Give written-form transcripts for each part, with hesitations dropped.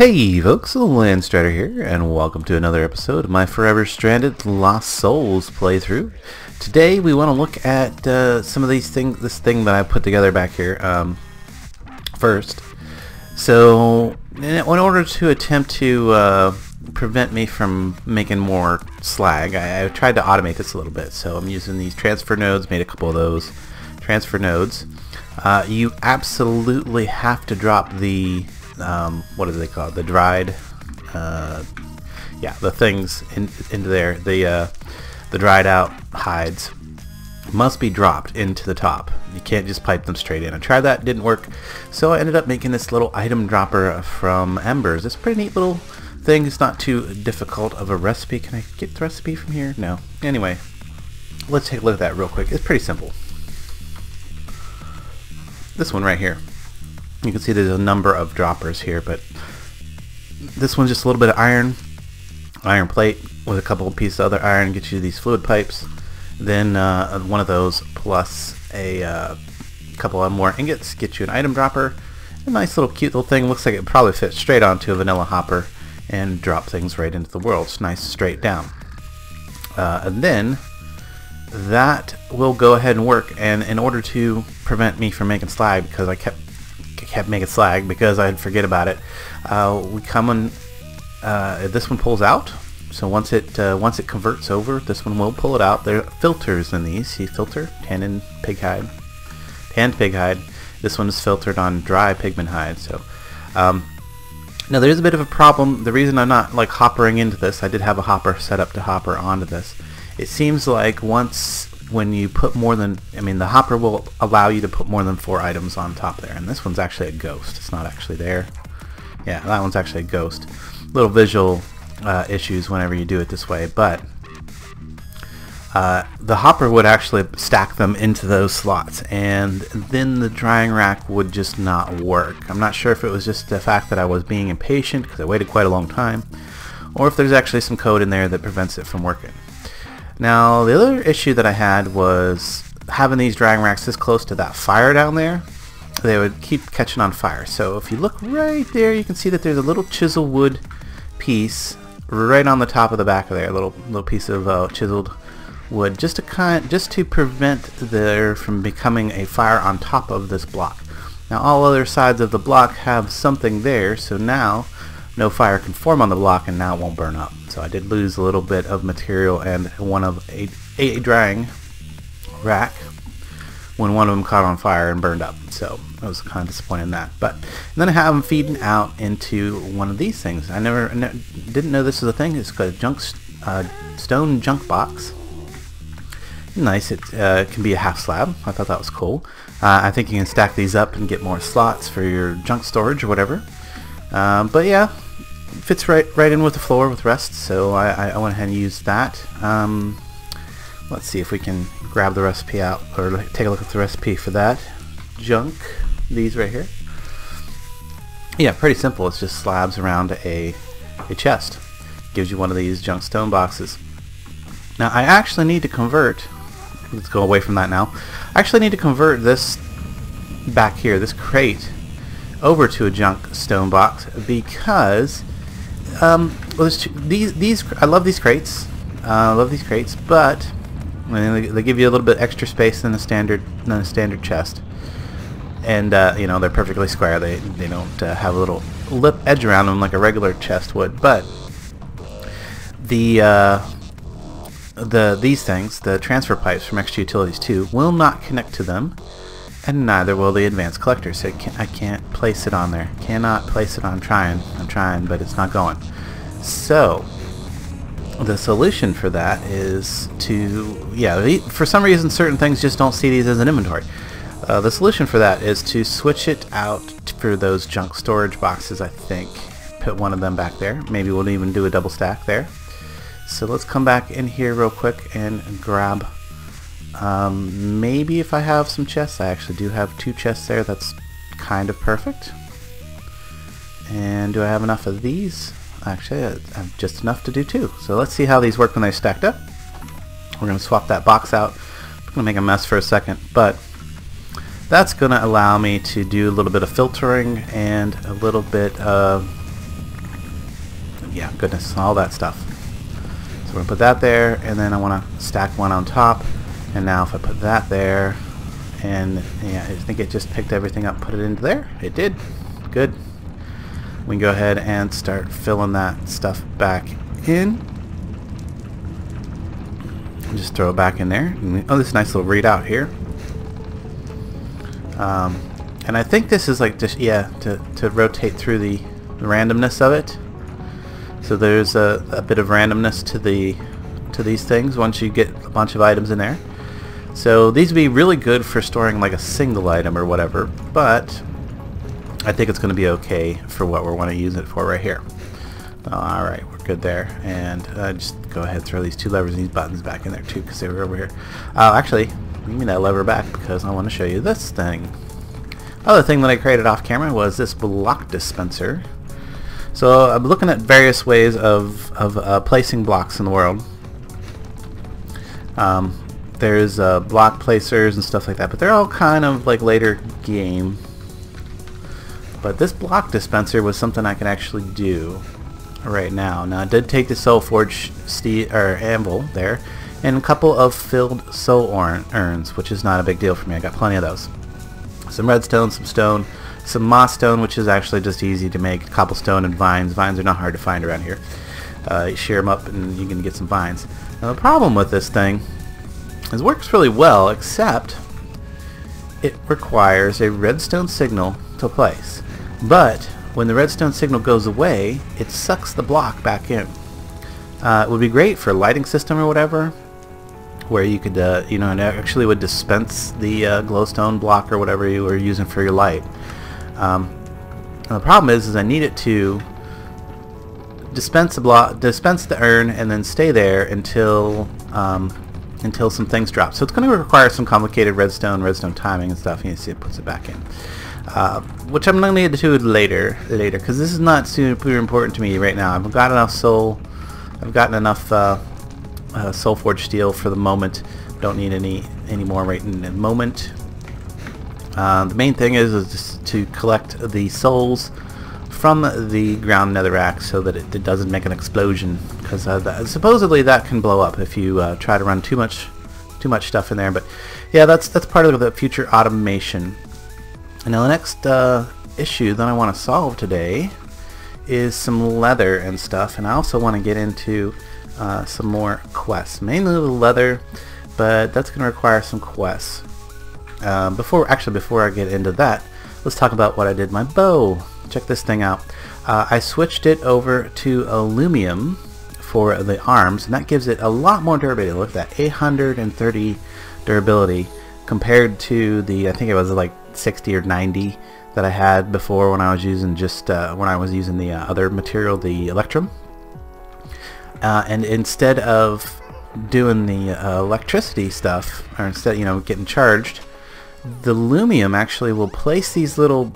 Hey folks, Landstryder here, and welcome to another episode of my Forever Stranded Lost Souls playthrough. Today we want to look at some of these things, this thing that I put together back here first. So, in order to attempt to prevent me from making more slag, I tried to automate this a little bit. So I'm using these transfer nodes, made a couple of those transfer nodes. You absolutely have to drop the what do they call it? The dried, yeah, the things into there. The dried out hides must be dropped into the top. You can't just pipe them straight in. I tried that, didn't work, so I ended up making this little item dropper from embers. It's a pretty neat little thing. It's not too difficult of a recipe. Can I get the recipe from here? No. Anyway, let's take a look at that real quick. It's pretty simple. This one right here. You can see there's a number of droppers here, but this one's just a little bit of iron plate with a couple of pieces of other iron, gets you these fluid pipes. Then one of those plus a couple of more ingots gets you an item dropper. A nice little cute little thing. Looks like it probably fits straight onto a vanilla hopper and drop things right into the world. It's nice straight down. And then that will go ahead and work. And in order to prevent me from making slag, because I kept making slag because I'd forget about it, we come and this one pulls out. So once it converts over, this one will pull it out. There are filters in these. See, filter, tanned pig hide. This one is filtered on dry pigment hide. So now there's a bit of a problem. The reason I'm not like hoppering into this, I did have a hopper set up to hopper onto this. It seems like when you put more than, the hopper will allow you to put more than 4 items on top there. And this one's actually a ghost. It's not actually there. Yeah, that one's actually a ghost. Little visual issues whenever you do it this way, but the hopper would actually stack them into those slots, and then the drying rack would just not work. I'm not sure if it was just the fact that I was being impatient because I waited quite a long time, or if there's actually some code in there that prevents it from working. Now, the other issue that I had was having these drying racks this close to that fire down there. They would keep catching on fire. So if you look right there, you can see that there's a little chisel wood piece right on the top of the back of there. A little piece of chiseled wood, just to prevent there from becoming a fire on top of this block. Now, all other sides of the block have something there, so now no fire can form on the block, and now it won't burn up. So I did lose a little bit of material and one of a drying rack when one of them caught on fire and burned up. So I was kind of disappointed in that. But then I have them feeding out into one of these things. I didn't know this was a thing. It's called a stone junk box. Nice. It can be a half slab. I thought that was cool. I think you can stack these up and get more slots for your junk storage or whatever. But yeah, fits right in with the floor with rest, so I went ahead and used that. Let's see if we can grab the recipe out, or take a look at the recipe for that junk. These right here. Yeah, pretty simple. It's just slabs around a chest. Gives you one of these junk stone boxes. Now I actually need to convert, let's go away from that now. I actually need to convert this back here, this crate, over to a junk stone box, because well, these I love these crates. But they give you a little bit extra space than a standard chest, and you know, they're perfectly square. They don't have a little lip edge around them like a regular chest would. But these things, the transfer pipes from Extra Utilities 2, will not connect to them, and neither will the advanced collector. So I can't place it on there. Cannot place it on. I'm trying, but it's not going. So the solution for that is to, yeah, for some reason certain things just don't see these as an inventory. The solution for that is to switch it out for those junk storage boxes, I think. Put one of them back there. Maybe we'll even do a double stack there. So let's come back in here real quick and grab, maybe if I have some chests. I actually do have 2 chests there. That's kind of perfect. And do I have enough of these? Actually, I have just enough to do 2. So let's see how these work when they're stacked up. We're going to swap that box out. I'm going to make a mess for a second, but that's going to allow me to do a little bit of filtering and a little bit of yeah, goodness, all that stuff. So we're going to put that there, and then I want to stack one on top. And now if I put that there, and yeah, I think it just picked everything up, put it into there. It did. Good. We can go ahead and start filling that stuff back in. And just throw it back in there. Oh, this nice little readout here. And I think this is like just, yeah, to rotate through the randomness of it. So there's a bit of randomness to these things once you get a bunch of items in there. So these would be really good for storing like a single item or whatever, but I think it's going to be okay for what we want to use it for right here. Alright, we're good there. And just go ahead and throw these two levers and these buttons back in there too, because they were over here. Actually, give me that lever back because I want to show you this thing. Other thing that I created off camera was this block dispenser. So I'm looking at various ways of placing blocks in the world. There's block placers and stuff like that, but they're all kind of like later game. But this block dispenser was something I can actually do right now. Now I did take the Soul Forge anvil there, and a couple of filled soul urns, which is not a big deal for me. I got plenty of those. Some redstone, some stone, some moss stone, which is actually just easy to make. Cobblestone and vines. Vines are not hard to find around here. You shear them up and you can get some vines. Now the problem with this thing is it works really well, except it requires a redstone signal to place. But when the redstone signal goes away, it sucks the block back in. It would be great for a lighting system or whatever, where you could, you know, it actually would dispense the glowstone block or whatever you were using for your light. And the problem is I need it to dispense the urn, and then stay there until some things drop. So it's going to require some complicated redstone timing and stuff. You see, it puts it back in. Which I'm going to need to do later, because this is not super important to me right now. I've got enough I've gotten enough Soul Forge steel for the moment. Don't need any more right in the moment. The main thing is just to collect the souls from the ground netherrack so that it doesn't make an explosion, because supposedly that can blow up if you try to run too much stuff in there. But yeah, that's part of the future automation. And now the next issue that I want to solve today is some leather and stuff, and I also want to get into some more quests, mainly the leather, but that's going to require some quests. Before I get into that, let's talk about what I did my bow. Check this thing out. I switched it over to aluminum for the arms, and that gives it a lot more durability. Look at that, 830 durability compared to the, I think it was like 60 or 90 that I had before when I was using the other material, the electrum. And instead of doing the electricity stuff, or instead, you know, getting charged, the aluminum actually will place these little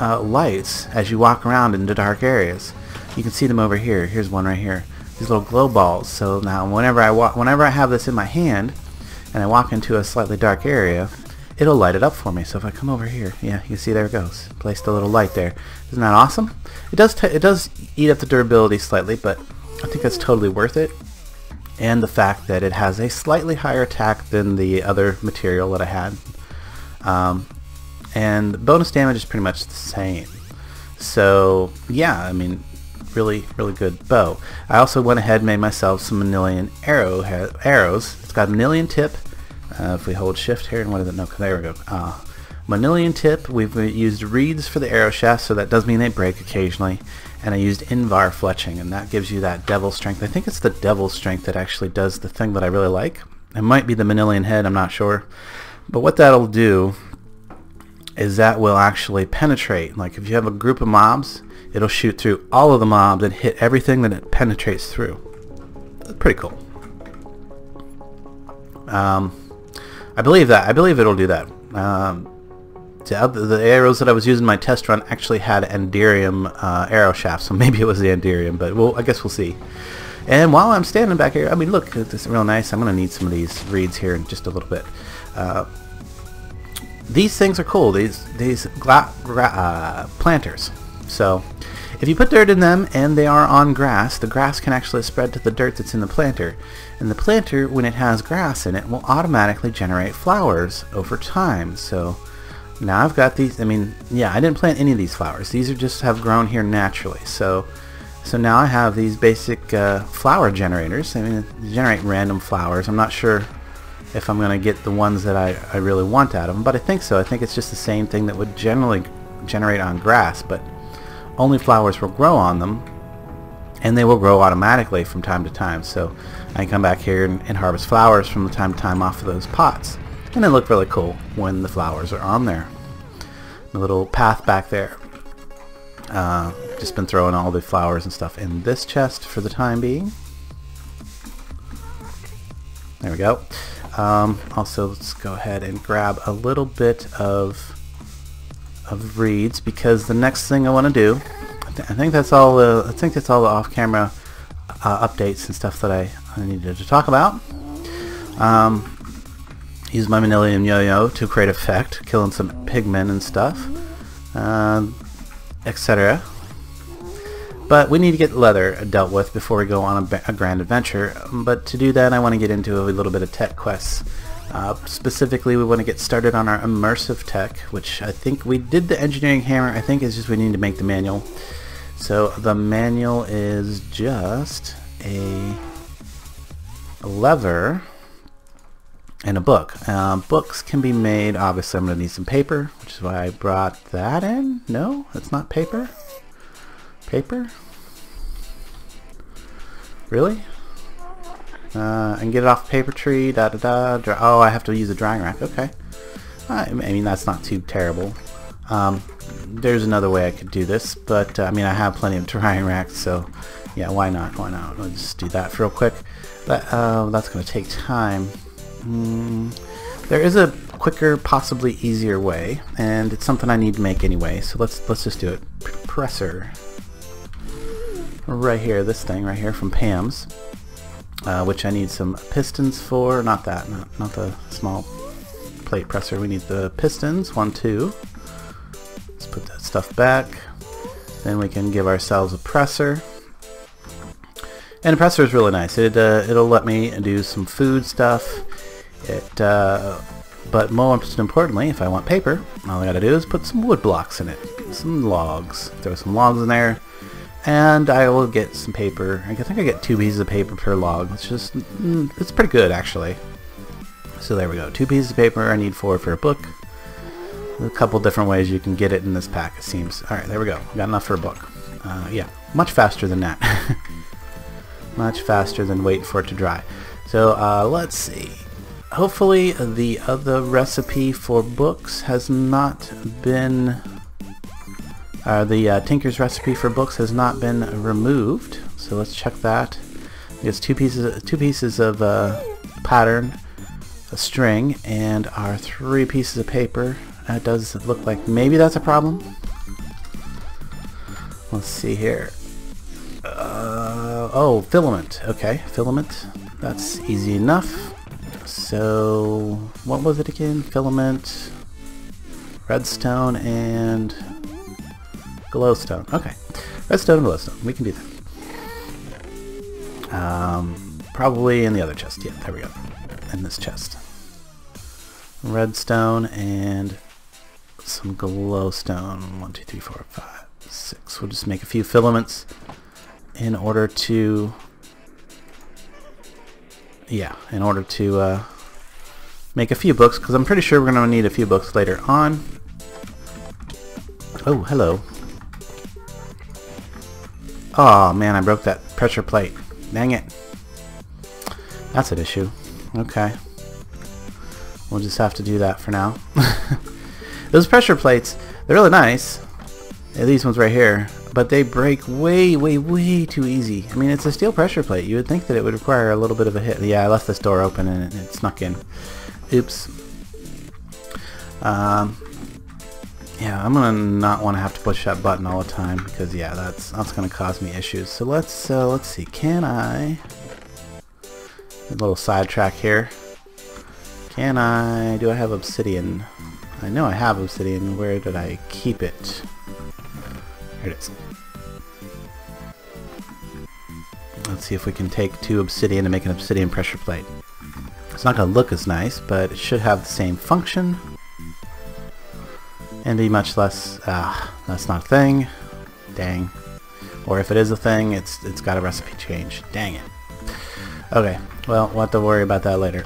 lights as you walk around into dark areas. You can see them over here. Here's one right here. These little glow balls. So now whenever I have this in my hand and I walk into a slightly dark area, it'll light it up for me. So if I come over here, yeah, you can see there it goes. Placed a little light there. Isn't that awesome? It does eat up the durability slightly, but I think that's totally worth it. And the fact that it has a slightly higher attack than the other material that I had. And the bonus damage is pretty much the same. So yeah, I mean, really good bow. I also went ahead and made myself some manilian arrows. It's got a manilian tip. If we hold shift here, and what is it? No, there we go. Manilian tip. We've used reeds for the arrow shafts, so that does mean they break occasionally. And I used Invar fletching, and that gives you that devil strength. I think it's the devil strength that actually does the thing that I really like. It might be the manilian head, I'm not sure. But what that'll do is that will actually penetrate. Like if you have a group of mobs, it'll shoot through all of the mobs and hit everything that it penetrates through. That's pretty cool. I believe it'll do that. The arrows that I was using in my test run actually had Anderium arrow shafts, so maybe it was the Anderium, but I guess we'll see. And while I'm standing back here, I mean, look, this is real nice. I'm going to need some of these reeds here in just a little bit. These things are cool. These planters. So If you put dirt in them and they are on grass, the grass can actually spread to the dirt that's in the planter. And the planter, when it has grass in it, will automatically generate flowers over time. So now I've got these. I mean, yeah, I didn't plant any of these flowers. These are just have grown here naturally. So now I have these basic flower generators. I mean, they generate random flowers. I'm not sure if I'm going to get the ones that I really want out of them, but I think so. I think it's just the same thing that would generally generate on grass, but only flowers will grow on them, and they will grow automatically from time to time. So I can come back here and harvest flowers from time to time off of those pots, and they look really cool when the flowers are on there. The little path back there. Just been throwing all the flowers and stuff in this chest for the time being. There we go. Also, let's go ahead and grab a little bit of reeds, because the next thing I want to do, I think that's all the off-camera updates and stuff that I needed to talk about. Use my Manilium Yo-Yo to create effect, killing some pigmen and stuff, etc. But we need to get leather dealt with before we go on a grand adventure. But to do that, I want to get into a little bit of tech quests. Specifically, we want to get started on our immersive tech, which I think we did the engineering hammer. I think it's just we need to make the manual. So the manual is just a lever and a book. Books can be made, obviously I'm going to need some paper, which is why I brought that in. No, it's not paper. Paper? Really? I can get it off the paper tree, oh, I have to use a drying rack, okay. I mean, that's not too terrible. There's another way I could do this, but I mean, I have plenty of drying racks, so yeah, why not? I'll just do that real quick. But that's going to take time. There is a quicker, possibly easier way, and it's something I need to make anyway, so let's just do it. Presser. Right here, this thing right here from Pam's. Which I need some pistons for. Not that, not the small plate presser. We need the pistons. 1, 2. Let's put that stuff back. Then we can give ourselves a presser. And a presser is really nice. It'll let me do some food stuff. But most importantly, if I want paper, all I gotta do is put some wood blocks in it. Some logs. Throw some logs in there. And I will get some paper. I think I get 2 pieces of paper per log. It's pretty good, actually. So there we go. 2 pieces of paper. I need 4 for a book. A couple different ways you can get it in this pack, it seems. Alright, there we go. Got enough for a book. Yeah, much faster than that. Much faster than waiting for it to dry. So let's see. Hopefully the other recipe for books has not been... the Tinker's recipe for books has not been removed, so let's check that. It's 2 pieces of pattern, a string, and our 3 pieces of paper. That does look like maybe that's a problem. Let's see here. Oh, filament. Okay, filament. That's easy enough. So what was it again? Filament, redstone, and glowstone. Okay. Redstone and glowstone. We can do that. Probably in the other chest. Yeah, there we go. In this chest. Redstone and some glowstone. 1, 2, 3, 4, 5, 6. We'll just make a few filaments in order to... Yeah, in order to make a few books, because I'm pretty sure we're going to need a few books later on. Oh, hello. Oh man, I broke that pressure plate. Dang it. That's an issue. Okay. We'll just have to do that for now. Those pressure plates, they're really nice. Yeah, these ones right here. But they break way, way, way too easy. I mean, it's a steel pressure plate. You would think that it would require a little bit of a hit. Yeah, I left this door open and it snuck in. Oops. Yeah, I'm gonna not want to have to push that button all the time because yeah, that's gonna cause me issues. So let's see. Can I? A little sidetrack here. Can I? Do I have obsidian? I know I have obsidian. Where did I keep it? Here it is. Let's see if we can take 2 obsidian and make an obsidian pressure plate. It's not going to look as nice, but it should have the same function and be much less. That's not a thing. Dang. Or if it is a thing, it's got a recipe change. Dang it. Okay, well, we'll have to worry about that later.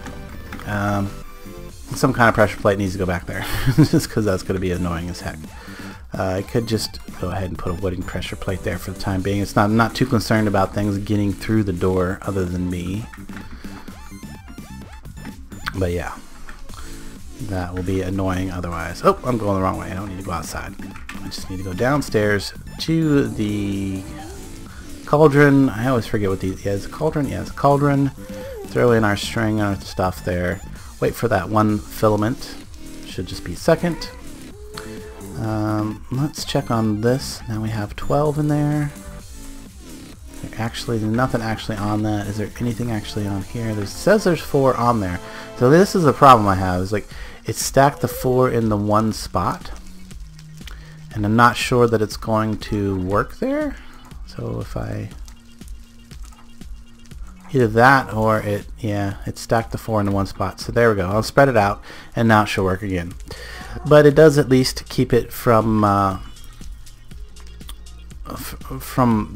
Some kind of pressure plate needs to go back there, just because that's going to be annoying as heck. I could just go ahead and put a wooden pressure plate there for the time being. I'm not too concerned about things getting through the door other than me. But yeah, that will be annoying otherwise. Oh, I'm going the wrong way. I don't need to go outside. I just need to go downstairs to the cauldron. I always forget what these... Yeah, it's a cauldron. Yeah, it's a cauldron. Throw in our string and our stuff there. Wait for that 1 filament. Should just be second. Let's check on this. Now we have 12 in there. There's nothing actually on that. Is there anything actually on here? It says there's 4 on there. So this is the problem I have. Is like it's stacked the 4 in the 1 spot, and I'm not sure that it's going to work there. So if I either that or it stacked the 4 in the 1 spot. So there we go. I'll spread it out, and now it should work again. But it does at least keep it from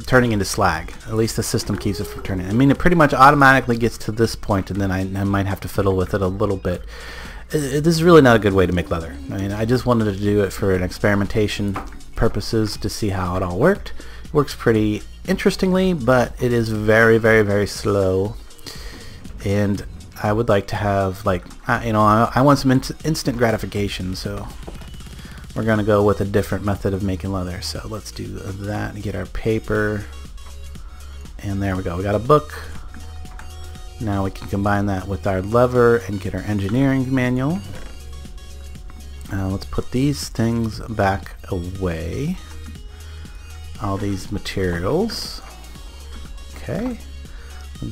turning into slag. At least the system keeps it from turning. I mean, it pretty much automatically gets to this point, and then I might have to fiddle with it a little bit. This is really not a good way to make leather. I mean, I just wanted to do it for an experimentation purposes to see how it all worked. It works pretty interestingly, but it is very, very, very slow. And I would like to have, like, I want some instant gratification, so we're going to go with a different method of making leather. So let's do that and get our paper. And there we go. We got a book. Now we can combine that with our lever and get our engineering manual. Let's put these things back away. All these materials. Okay.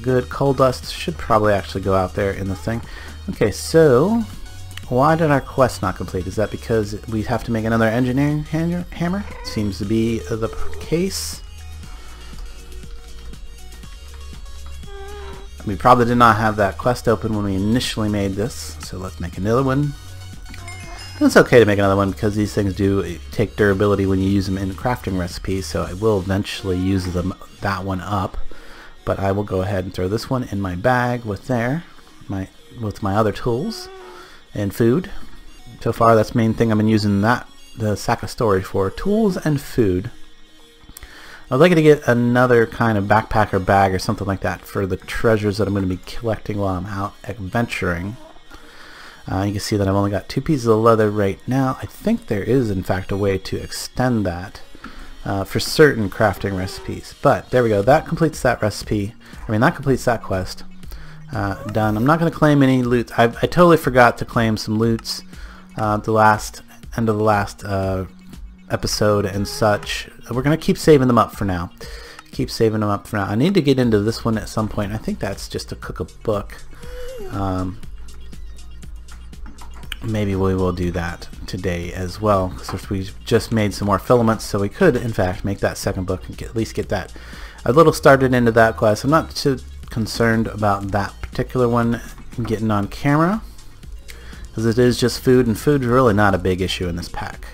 Good. Coal dust should probably actually go out there in the thing. Okay, so why did our quest not complete? Is that because we have to make another engineering hammer? Seems to be the case. We probably did not have that quest open when we initially made this, so let's make another one. And it's okay to make another one because these things do take durability when you use them in crafting recipes, so I will eventually use that one up. But I will go ahead and throw this one in my bag with my other tools and food. So far, that's the main thing I've been using the sack of storage for: tools and food. I'd like to get another kind of backpack or bag or something like that for the treasures that I'm going to be collecting while I'm out adventuring. You can see that I've only got 2 pieces of leather right now. I think there is, in fact, a way to extend that for certain crafting recipes. But there we go. That completes that recipe. That completes that quest. Done. I'm not going to claim any loot. I totally forgot to claim some loots at the end of the last episode and such. We're going to keep saving them up for now. I need to get into this one at some point. I think that's just to cook a book. Maybe we will do that today as well, because we just made some more filaments, so we could in fact make that second book and at least get that a little started into that quest. I'm not too concerned about that particular one getting on camera, because it is just food, and food's really not a big issue in this pack.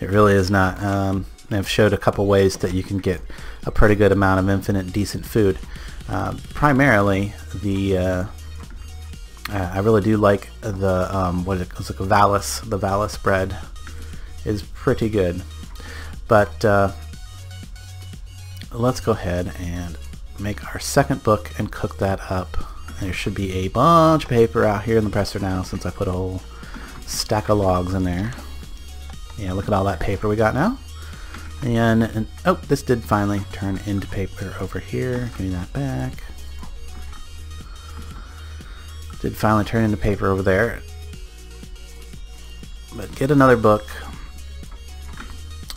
It really is not. I've showed a couple ways that you can get a pretty good amount of infinite decent food. Primarily I really do like the it's like a Valis. The Valis bread is pretty good, but let's go ahead and make our second book and cook that up. There should be a bunch of paper out here in the presser now, since I put a whole stack of logs in there. Yeah, look at all that paper we got now. And oh, this did finally turn into paper over here. Give me that back. Did finally turn into paper over there. But get another book.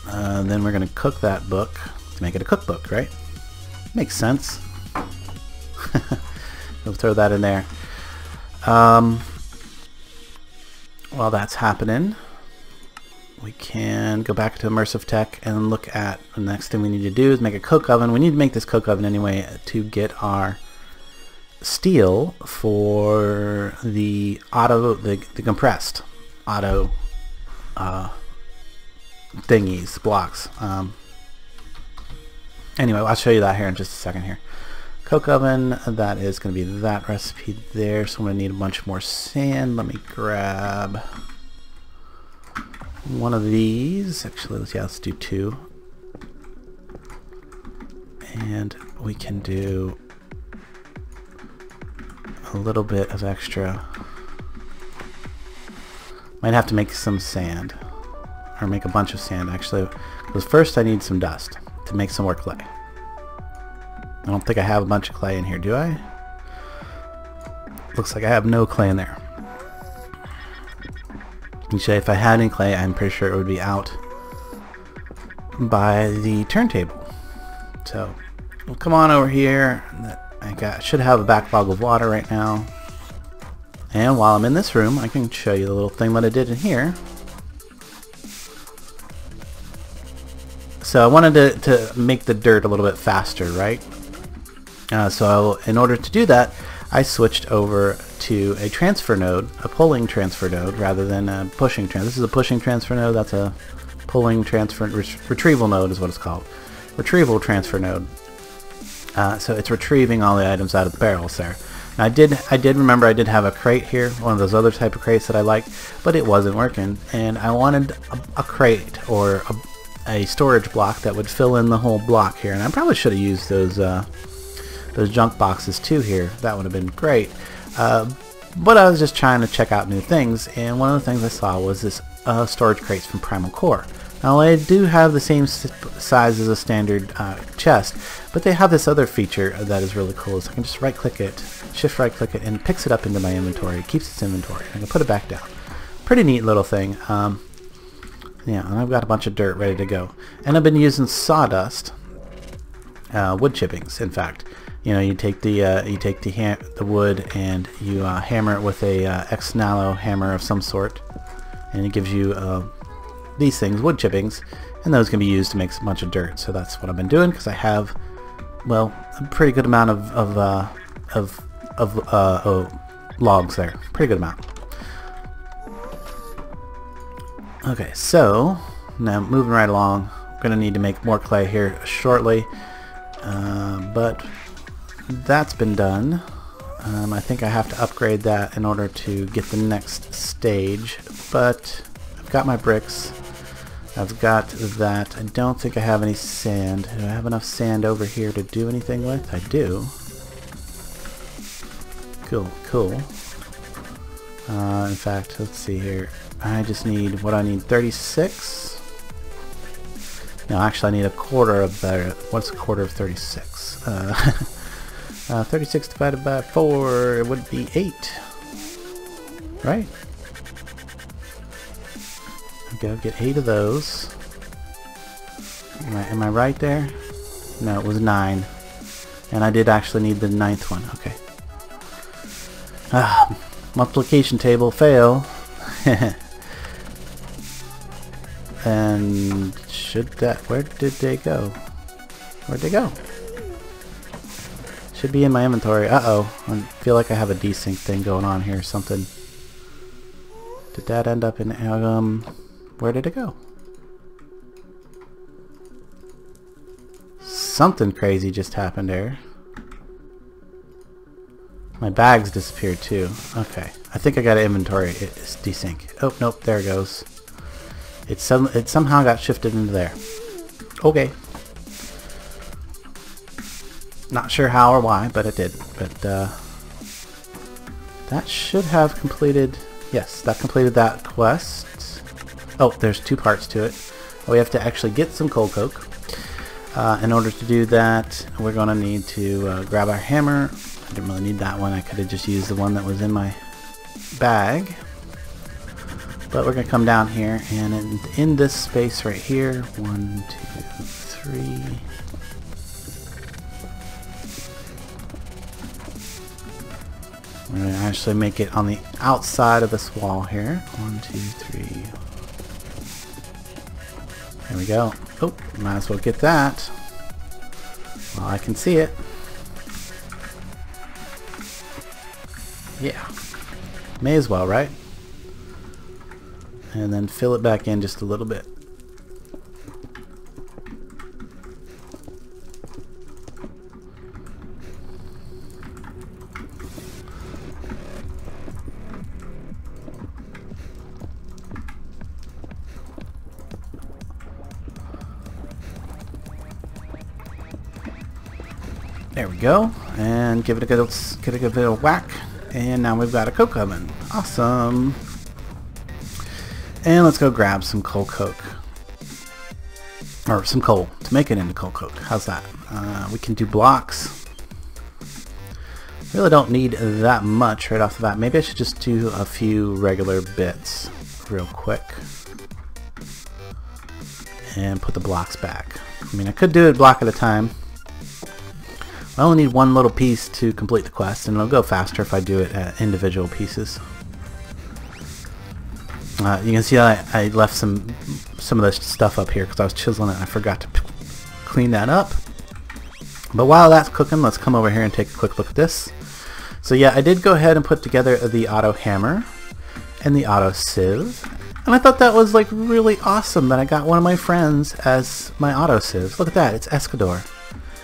Then we're going to cook that book to make it a cookbook, right? Makes sense. We'll throw that in there. While that's happening, we can go back to immersive tech and look at the next thing we need to do is make a coke oven. We need to make this coke oven anyway to get our steel for the compressed auto thingies, blocks. Anyway, I'll show you that here in just a second here. Coke oven, that is going to be that recipe there, so I'm going to need a bunch more sand. Let me grab one of these. Actually, let's do 2. And we can do a little bit of extra. Might have to make some sand, or make a bunch of sand actually, because first I need some dust to make some more clay. I don't think I have a bunch of clay in here, do I? Looks like I have no clay in there. Actually, if I had any clay, I'm pretty sure it would be out by the turntable. So we'll come on over here. I should have a backlog of water right now. And while I'm in this room, I can show you the little thing that I did in here. So I wanted to make the dirt a little bit faster, right? So in order to do that, I switched over to a transfer node, a pulling transfer node, rather than a pushing transfer. This is a pushing transfer node. That's a pulling transfer retrieval node is what it's called. Retrieval transfer node. So it's retrieving all the items out of the barrels there. Now I did remember I did have a crate here, one of those other type of crates that I like, but it wasn't working, and I wanted a crate or a storage block that would fill in the whole block here, and I probably should have used those junk boxes too here. That would have been great. But I was just trying to check out new things, and one of the things I saw was this storage crates from Primal Core. Now they do have the same size as a standard chest, but they have this other feature that is really cool. So I can just right click it, shift right click it, and it picks it up into my inventory. It keeps its inventory. I can put it back down. Pretty neat little thing. Yeah, and I've got a bunch of dirt ready to go. And I've been using sawdust, wood chippings in fact. You know, you take the wood and you hammer it with a ex-nalo hammer of some sort, and it gives you these things, wood chippings, and those can be used to make a bunch of dirt. So that's what I've been doing, because I have, well, a pretty good amount of logs there. Pretty good amount. Okay, so now moving right along, I'm gonna need to make more clay here shortly, but that's been done. I think I have to upgrade that in order to get the next stage, but I've got my bricks. I've got that. I don't think I have any sand. Do I have enough sand over here to do anything with? I do. Cool, cool. In fact, let's see here. I just need, what I need, 36? No, actually I need a quarter of that. What's a quarter of 36? 36 divided by 4 would be 8. Right? Okay, I'll get 8 of those. Am I right there? No, it was 9. And I did actually need the 9th one. Okay. Multiplication table fail. And should that, where did they go? Where'd they go? Should be in my inventory. Uh-oh. I feel like I have a desync thing going on here or something. Did that end up in, where did it go? Something crazy just happened there. My bags disappeared too. Okay. I think I got an inventory. It's desync. Oh, nope. There it goes. It somehow got shifted into there. Okay. Not sure how or why, but it did. But that should have completed. Yes, that completed that quest. Oh, there's 2 parts to it. We have to actually get some coal coke. In order to do that, we're going to need to grab our hammer. I didn't really need that one. I could have just used the one that was in my bag. But we're going to come down here, and in this space right here, 1, 2, 3. We're going to actually make it on the outside of this wall here. 1, 2, 3. There we go. Oh, might as well get that while I can see it. Yeah. May as well, right? And then fill it back in just a little bit. There we go, and give it a good bit of whack, and now we've got a coke oven. Awesome. And let's go grab some coal coke, or some coal to make it into coal coke. How's that? We can do blocks. Really don't need that much right off the bat. Maybe I should just do a few regular bits real quick and put the blocks back. I mean, I could do it block at a time. I only need one little piece to complete the quest, and it'll go faster if I do it at individual pieces. You can see I left some of the stuff up here because I was chiseling it and I forgot to clean that up. But while that's cooking, let's come over here and take a quick look at this. So yeah, I did go ahead and put together the auto hammer and the auto sieve, and I thought that was like really awesome that I got one of my friends as my auto sieve. Look at that, it's Escador.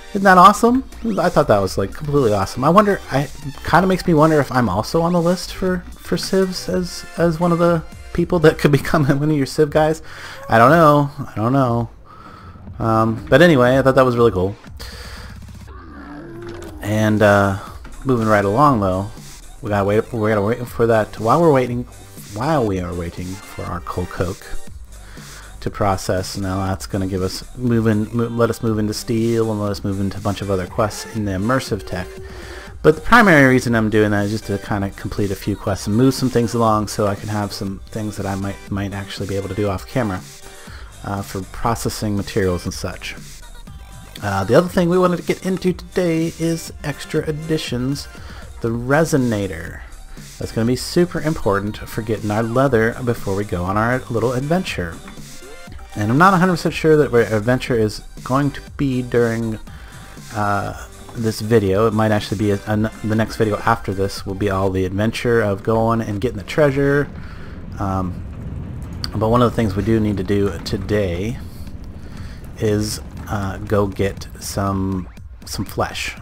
Isn't that awesome? I thought that was like completely awesome. I wonder, it kind of makes me wonder if I'm also on the list for civs as one of the people that could become one of your civ guys. I don't know. But anyway, I thought that was really cool. And moving right along though, we gotta wait for that. While we are waiting for our coal coke to process. Now that's going to give us let us move into steel and let us move into a bunch of other quests in the immersive tech. But the primary reason I'm doing that is just to kind of complete a few quests and move some things along so I can have some things that I might actually be able to do off camera for processing materials and such. The other thing we wanted to get into today is extra additions. The resonator. That's going to be super important for getting our leather before we go on our little adventure. And I'm not 100% sure that our adventure is going to be during this video. It might actually be the next video after this will be all the adventure of going and getting the treasure. But one of the things we do need to do today is go get some flesh.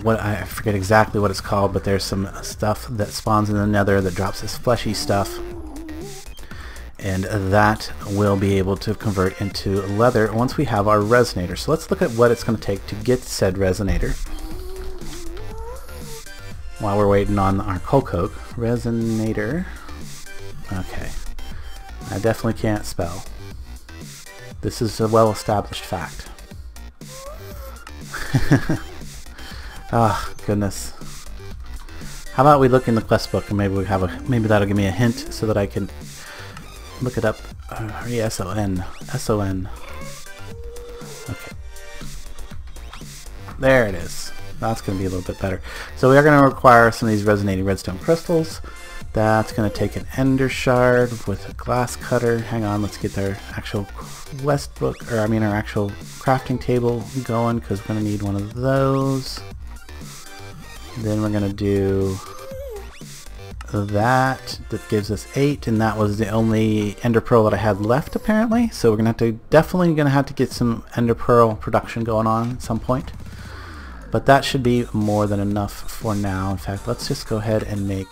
What I forget exactly what it's called, but there's some stuff that spawns in the nether that drops this fleshy stuff. And that will be able to convert into leather once we have our resonator. So let's look at what it's going to take to get said resonator. While we're waiting on our coal coke. Resonator. Okay. I definitely can't spell. This is a well-established fact. Oh, goodness. How about we look in the quest book and maybe that'll give me a hint so that I can look it up. S-O-N. S-O-N. Okay. There it is. That's going to be a little bit better. So we are going to require some of these resonating redstone crystals. That's going to take an ender shard with a glass cutter. Hang on, let's get our actual quest book, or I mean our actual crafting table going, because we're going to need one of those. Then we're going to do that gives us 8, and that was the only ender pearl that I had left apparently, so we're definitely gonna have to get some ender pearl production going on at some point, but that should be more than enough for now. In fact, let's just go ahead and make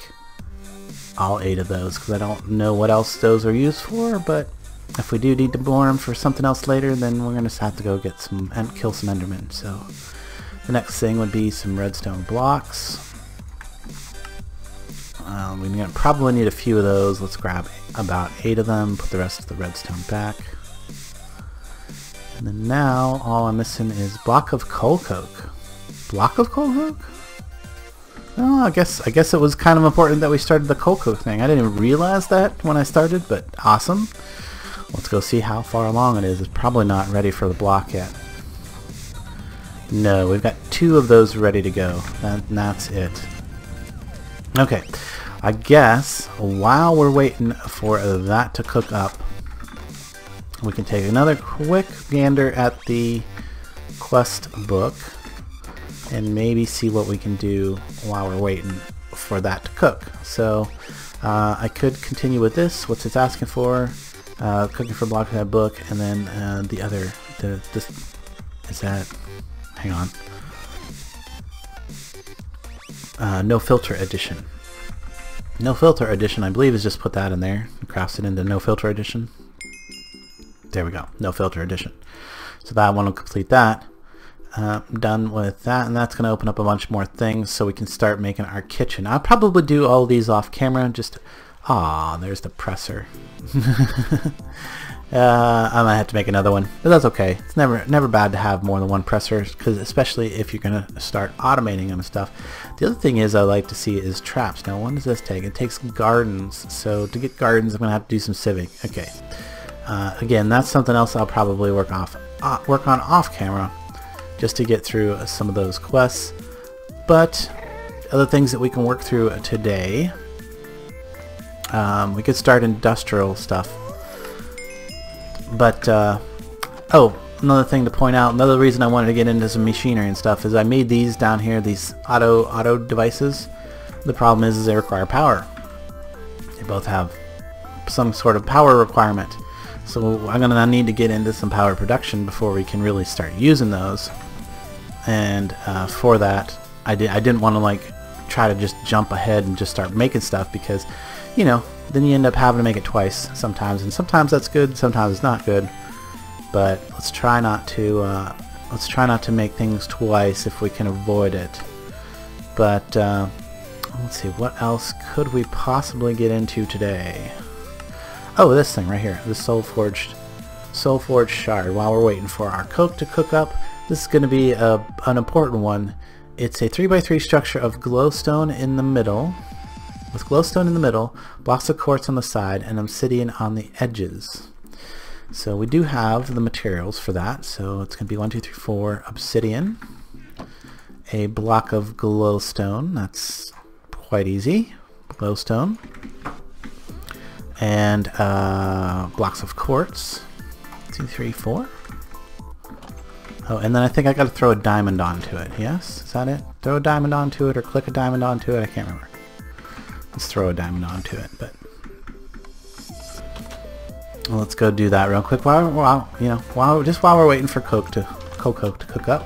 all 8 of those, because I don't know what else those are used for, but if we do need to bore them for something else later, then we're gonna have to go get some and kill some endermen. So the next thing would be some redstone blocks. We're going to probably need a few of those. Let's grab about 8 of them, put the rest of the redstone back. And then now all I'm missing is block of coal coke. Block of coal coke? Oh, I guess it was kind of important that we started the coal coke thing. I didn't even realize that when I started, but awesome. Let's go see how far along it is. It's probably not ready for the block yet. No, we've got 2 of those ready to go. That's it. Okay, I guess while we're waiting for that to cook up, we can take another quick gander at the quest book and maybe see what we can do while we're waiting for that to cook. So I could continue with this, what's it's asking for, cooking for block that book, and then the other, this is that, hang on, no filter edition. No filter edition, I believe, is just put that in there and crafts it into no filter edition. There we go, no filter edition. So that one will complete that. Done with that, and that's going to open up a bunch more things so we can start making our kitchen. I'll probably do all these off camera. Just there's the presser. I might have to make another one, but that's okay. It's never bad to have more than one presser, because especially if you're going to start automating them and stuff. The other thing is I like to see is traps. Now, what does this take? It takes gardens. So to get gardens, I'm going to have to do some civic. Okay. Again, that's something else I'll probably work on off camera, just to get through some of those quests. But other things that we can work through today, we could start industrial stuff. But oh, another thing to point out, another reason I wanted to get into some machinery and stuff is I made these down here, these auto devices. The problem is they require power. They both have some sort of power requirement. So I'm gonna need to get into some power production before we can really start using those. And for that, I didn't want to like try to just jump ahead and just start making stuff, because you know, then you end up having to make it twice sometimes, and sometimes that's good, sometimes it's not good. But let's try not to make things twice if we can avoid it. But let's see, what else could we possibly get into today? Oh, this thing right here, the soul forged shard. While we're waiting for our coke to cook up, this is going to be an important one. It's a 3x3 structure of glowstone in the middle, with glowstone in the middle, blocks of quartz on the side, and obsidian on the edges. So we do have the materials for that. So it's going to be 1, 2, 3, 4 obsidian, a block of glowstone. That's quite easy. Glowstone. And blocks of quartz. 2, 3, 4. Oh, and then I think I got to throw a diamond onto it. Yes? Is that it? Throw a diamond onto it or click a diamond onto it? I can't remember. Let's throw a diamond onto it. But well, let's go do that real quick while we're waiting for coke to cook up.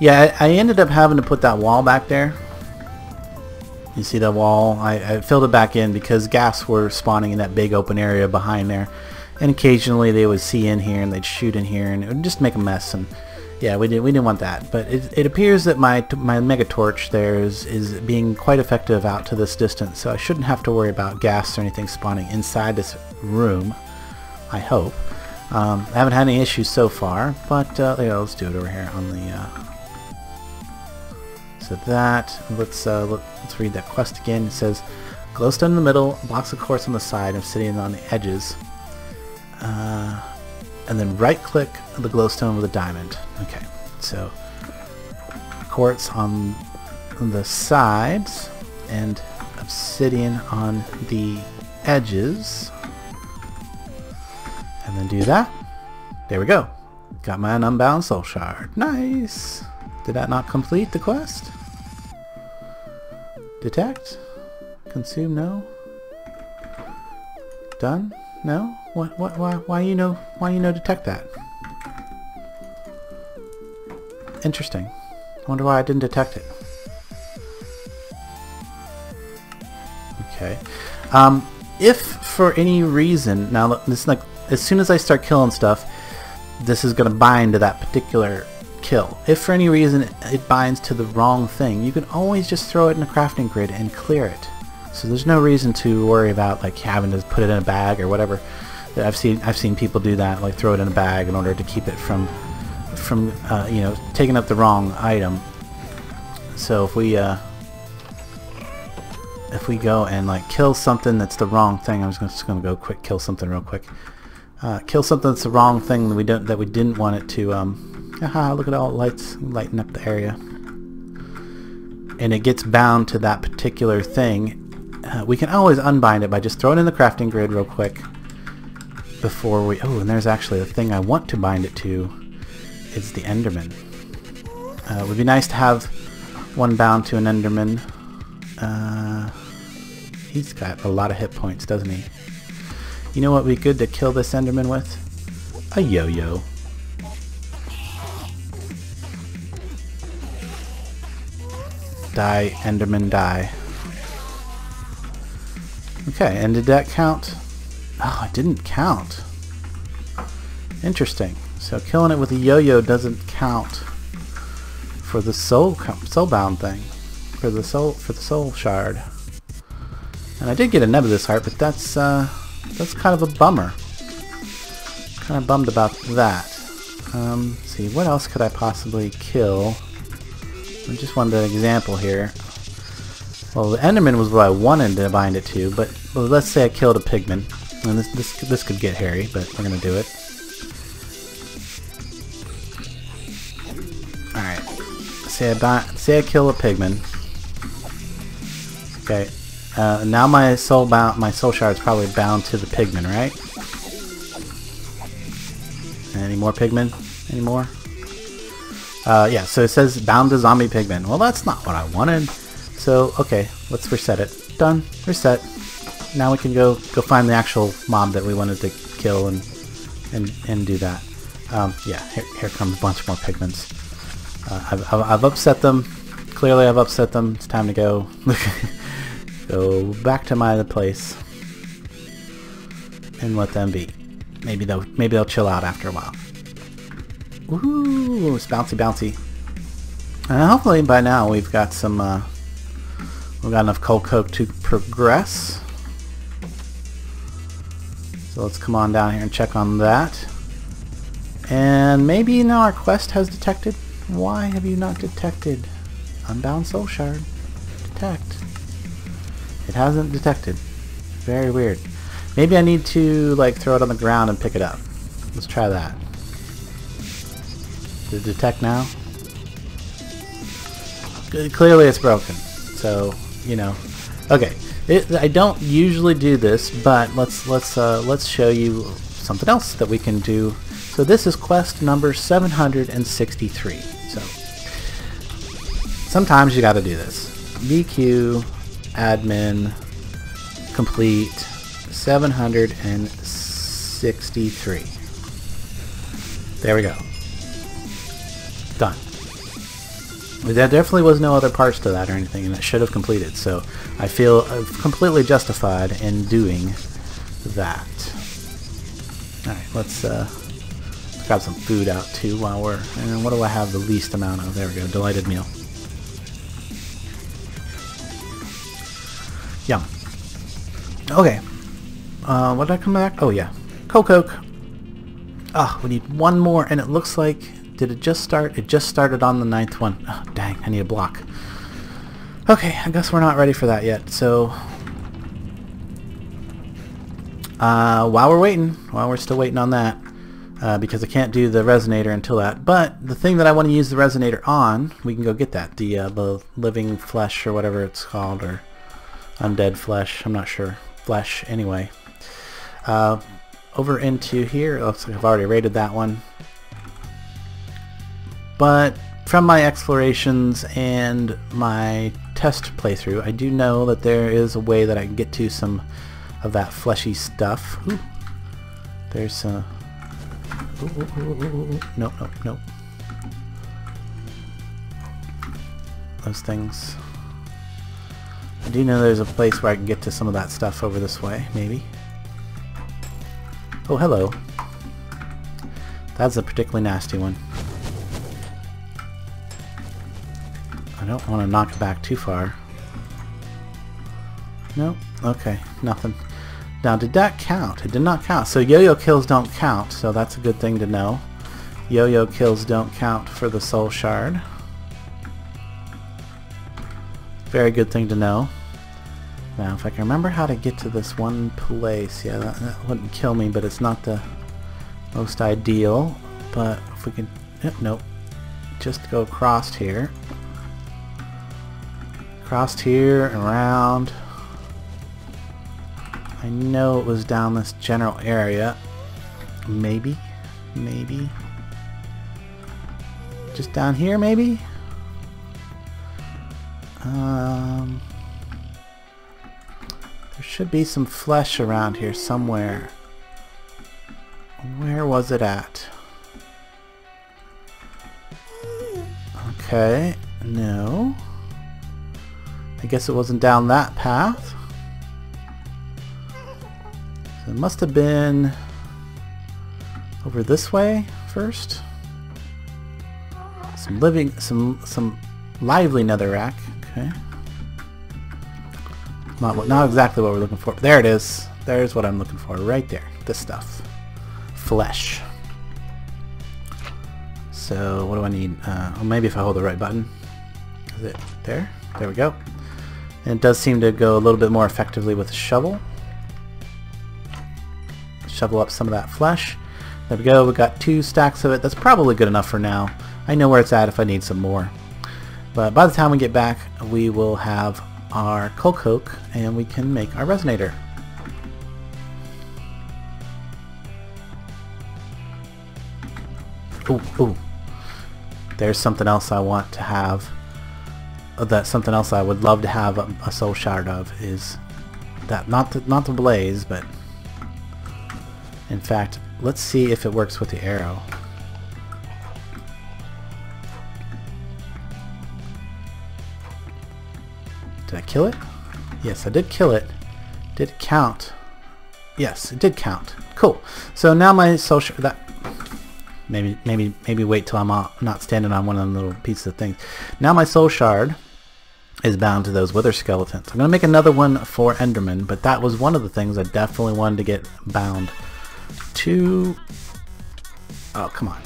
Yeah, I ended up having to put that wall back there. You see the wall? I filled it back in because ghast were spawning in that big open area behind there, and occasionally they would see in here and they'd shoot in here, and it would just make a mess. And yeah, we didn't want that. But it appears that my mega torch there is being quite effective out to this distance, so I shouldn't have to worry about ghast or anything spawning inside this room, I hope. I haven't had any issues so far, but yeah, let's do it over here on the so that, let's read that quest again. It says glowstone in the middle, blocks of quartz on the side, obsidian on the edges, and then right click the glowstone with a diamond. Okay, so quartz on the sides and obsidian on the edges, and then do that. There we go. Got my unbound soul shard. Nice. Did that not complete the quest? Detect? Consume? No? Done? No? What? Why you know detect that? Interesting. I wonder why I didn't detect it. Okay. If for any reason, now this is like, as soon as I start killing stuff, this is going to bind to that particular kill. If for any reason it binds to the wrong thing, you can always just throw it in a crafting grid and clear it. So there's no reason to worry about like having to put it in a bag or whatever. I've seen people do that, like throw it in a bag in order to keep it from you know, taking up the wrong item. So if we go and like kill something that's the wrong thing, I'm just gonna go quick kill something real quick. Kill something that's the wrong thing that we didn't want it to. Aha! Look at all the lights lighting up the area, and it gets bound to that particular thing. we can always unbind it by just throwing it in the crafting grid real quick before we... Oh, and there's actually the thing I want to bind it to. It's the Enderman. It would be nice to have one bound to an Enderman. He's got a lot of hit points, doesn't he? You know what would be good to kill this Enderman with? A yo-yo. Die, Enderman, die. Okay, and did that count? Oh, it didn't count. Interesting. So killing it with a yo-yo doesn't count for the soulbound thing, for the soul shard. And I did get a nebulous heart, but that's kind of a bummer. Kind of bummed about that. Let's see, what else could I possibly kill? I just wanted an example here. Well, the Enderman was what I wanted to bind it to, but well, let's say I killed a pigman, and this could get hairy, but we're gonna do it. All right. Say I kill a pigman. Okay. Now my soul shard is probably bound to the pigman, right? Any more pigmen? Any more? Yeah, so it says bound to zombie pigmen. Well, that's not what I wanted. So, okay, let's reset it. Done. Reset. Now we can go find the actual mob that we wanted to kill and do that. Yeah, here comes a bunch more pigments. I've upset them. Clearly I've upset them. It's time to go go back to my place and let them be. Maybe they'll chill out after a while. Woohoo! It's bouncy, bouncy. Hopefully by now we've got some. We've got enough coal coke to progress. So let's come on down here and check on that. And maybe now our quest has detected. Why have you not detected? Unbound soul shard. Detect. It hasn't detected. Very weird. Maybe I need to like throw it on the ground and pick it up. Let's try that. Did it detect now? Clearly it's broken. So, you know. Okay. I don't usually do this, but let's show you something else that we can do. So this is quest number 763. So sometimes you got to do this. BQ admin complete 763. There we go. Done. There definitely was no other parts to that or anything, and it should have completed, so I feel completely justified in doing that. Alright, let's grab some food out too while we're... And what do I have the least amount of? There we go, delighted meal. Yum. Okay. What did I come back? Oh yeah. Coke. Ah, we need one more, and it looks like... Did it just start? It just started on the 9th one. Oh, dang, I need a block. Okay, I guess we're not ready for that yet. So, while we're still waiting on that, because I can't do the resonator until that. But the thing that I want to use the resonator on, we can go get that. The living flesh or whatever it's called, or undead flesh. I'm not sure. Flesh, anyway. Over into here. It looks like I've already raided that one. But from my explorations and my test playthrough, I do know that there is a way that I can get to some of that fleshy stuff. Ooh. There's a... Nope. Those things. I do know there's a place where I can get to some of that stuff over this way, maybe. Oh, hello. That's a particularly nasty one. I don't want to knock it back too far. Nope. Okay. Nothing. Now, did that count? It did not count. So yo-yo kills don't count, so that's a good thing to know. Yo-yo kills don't count for the soul shard. Very good thing to know. Now, if I can remember how to get to this one place, yeah, that wouldn't kill me, but it's not the most ideal. But if we can... Nope. Just go across here. Crossed here and around. I know it was down this general area. Maybe. Just down here, maybe? There should be some flesh around here somewhere. Where was it at? Okay, no. I guess it wasn't down that path. So it must have been over this way first. Some lively netherrack. Okay. Not exactly what we're looking for. There it is. There's what I'm looking for right there. This stuff. Flesh. So what do I need? Well, maybe if I hold the right button. Is it there? There we go. And it does seem to go a little bit more effectively with a shovel. Shovel up some of that flesh. There we go. We got 2 stacks of it. That's probably good enough for now. I know where it's at if I need some more. But by the time we get back, we will have our coal coke and we can make our resonator. Ooh. There's something else I want to have. That's something else I would love to have a soul shard of, is that not the blaze, but in fact, let's see if it works with the arrow. Did I kill it? Yes, I did kill it. Did it count? Yes, it did count. Cool. So now my soul shard, that maybe wait till I'm not standing on one of them little pieces of things. Now my soul shard is bound to those wither skeletons. I'm gonna make another one for Enderman, but that was one of the things I definitely wanted to get bound to. Oh, come on.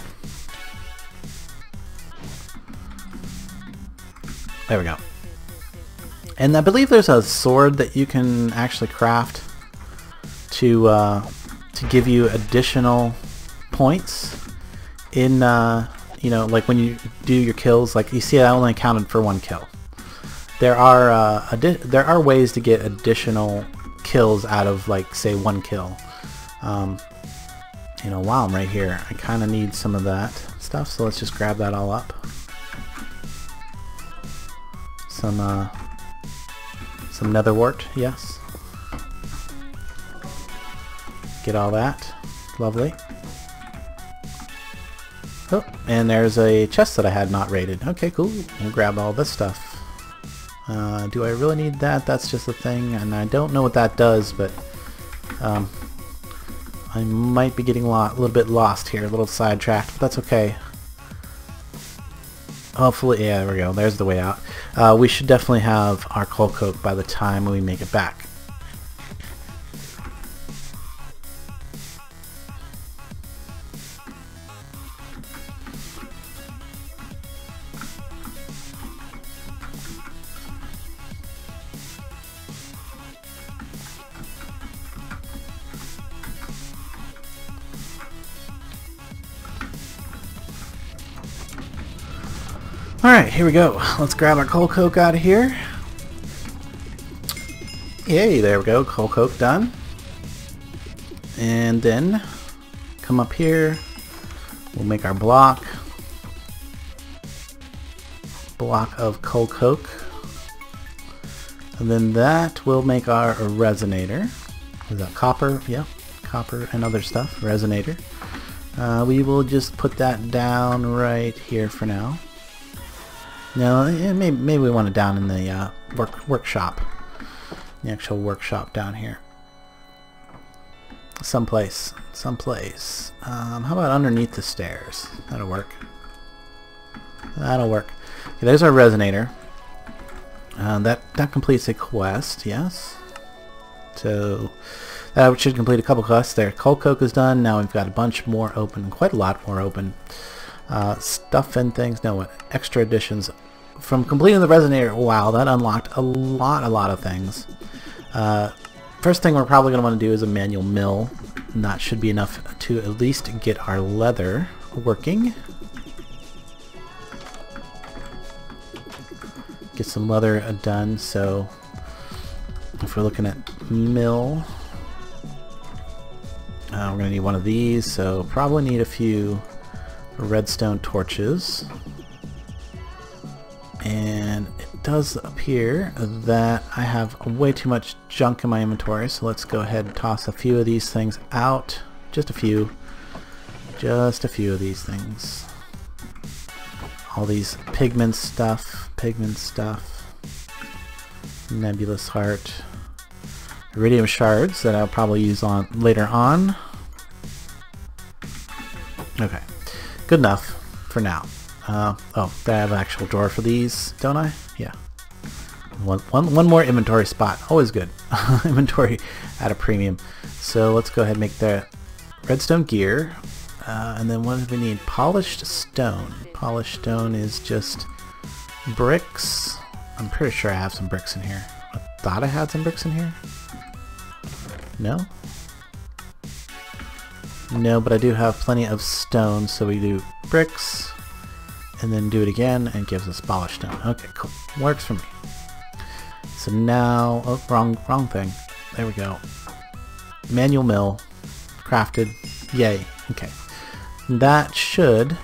There we go. And I believe there's a sword that you can actually craft to give you additional points in you know, like when you do your kills. Like you see, I only counted for 1 kill. There are ways to get additional kills out of, like, say 1 kill. You know, while I'm right here, I kind of need some of that stuff, so let's just grab that all up. Some nether wart, yes. Get all that. Lovely. Oh, and there's a chest that I had not raided. Okay, cool. We'll grab all this stuff. Do I really need that? That's just a thing, and I don't know what that does, but I might be getting a little bit lost here, a little sidetracked, but that's okay. Hopefully, yeah, there we go. There's the way out. We should definitely have our coal coke by the time we make it back. Alright, here we go. Let's grab our coal coke out of here. Yay, there we go. Coal coke done. And then come up here. We'll make our block of coal coke. And then that will make our resonator. Is that copper? Yeah, copper and other stuff. Resonator. We will just put that down right here for now. No, maybe we want it down in the workshop. The actual workshop down here. Someplace. How about underneath the stairs? That'll work. That'll work. Okay, there's our resonator. That completes a quest, yes. So that should complete a couple quests there. Coal coke is done. Now we've got a bunch more open, quite a lot more open. Stuff and things. No, what? Extra additions. From completing the resonator, wow, that unlocked a lot of things. First thing we're probably going to want to do is a manual mill. And that should be enough to at least get our leather working. Get some leather done. So if we're looking at mill, We're going to need one of these, so probably need a few redstone torches. And it does appear that I have way too much junk in my inventory, so let's go ahead and toss a few of these things out. Just a few. Just a few of these things. All these pigment stuff, nebulous heart, iridium shards that I'll probably use on later on. Okay, good enough for now. Oh, I have an actual drawer for these, don't I? Yeah. One more inventory spot, always good. Inventory at a premium. So let's go ahead and make the redstone gear. And then what do we need? Polished stone. Polished stone is just bricks. I'm pretty sure I have some bricks in here. I thought I had some bricks in here. No? No, but I do have plenty of stone, so we do bricks, and then do it again, and it gives us polished stone. Okay, cool. Works for me. So now, oh, wrong thing. There we go. Manual mill. Crafted. Yay. Okay. That should...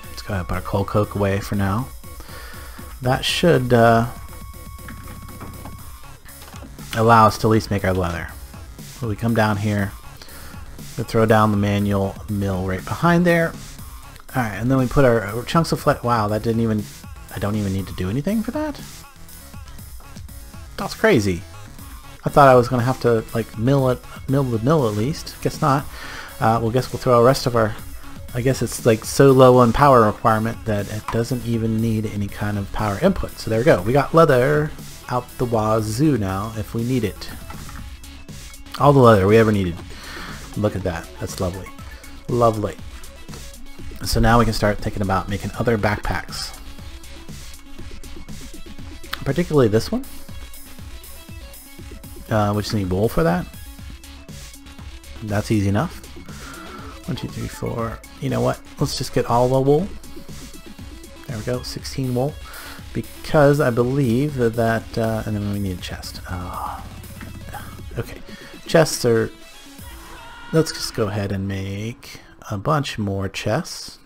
Let's go ahead and put our coal coke away for now. That should allow us to at least make our leather. So we come down here, we throw down the manual mill right behind there. Alright, and then we put our chunks of flesh. Wow, that didn't even... I don't even need to do anything for that? That's crazy. I thought I was going to have to like mill the mill at least. Guess not. Well, guess we'll throw the rest of our... I guess it's like so low on power requirement that it doesn't even need any kind of power input. So there we go. We got leather out the wazoo now if we need it. All the leather we ever needed. Look at that. That's lovely. Lovely. So now we can start thinking about making other backpacks. Particularly this one. We just need wool for that. That's easy enough. 1, 2, 3, 4. You know what? Let's just get all the wool. There we go. 16 wool. Because I believe that... and then we need a chest. Okay. Chests are... Let's just go ahead and make a bunch more chests.